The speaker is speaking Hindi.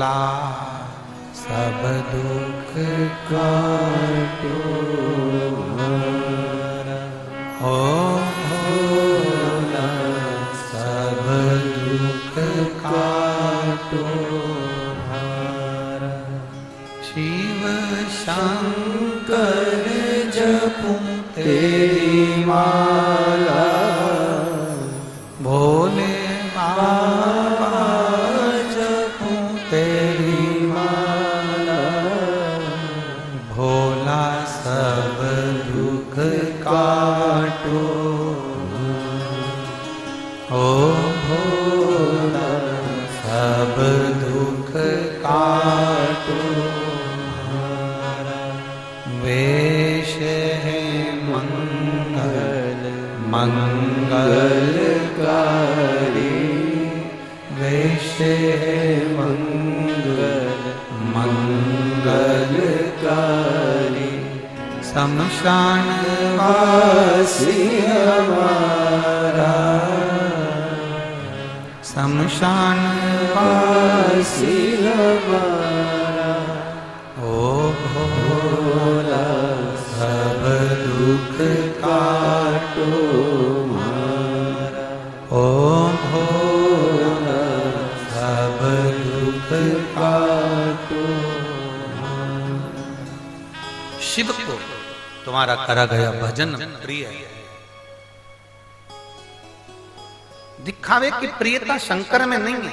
भोला सब दुख काटो ओ भोला सब दुख काटो शिव शंकर जपूं तेरी माला भोले बाबा जपूं तेरी माला भोला सब दुख काटो ओ भोला सब दुख काटो वेश है मंगल मंगलकारी वेश है मंगल मंगलकारी शमशान वासी हमारा शमशान वासी हमारा ओ भोला सब दुख काटो मारा ओ भोला सब दुख काटो मारा। शिव को तुम्हारा करा गया भजन प्रिय है। दिखावे की प्रियता शंकर में नहीं है,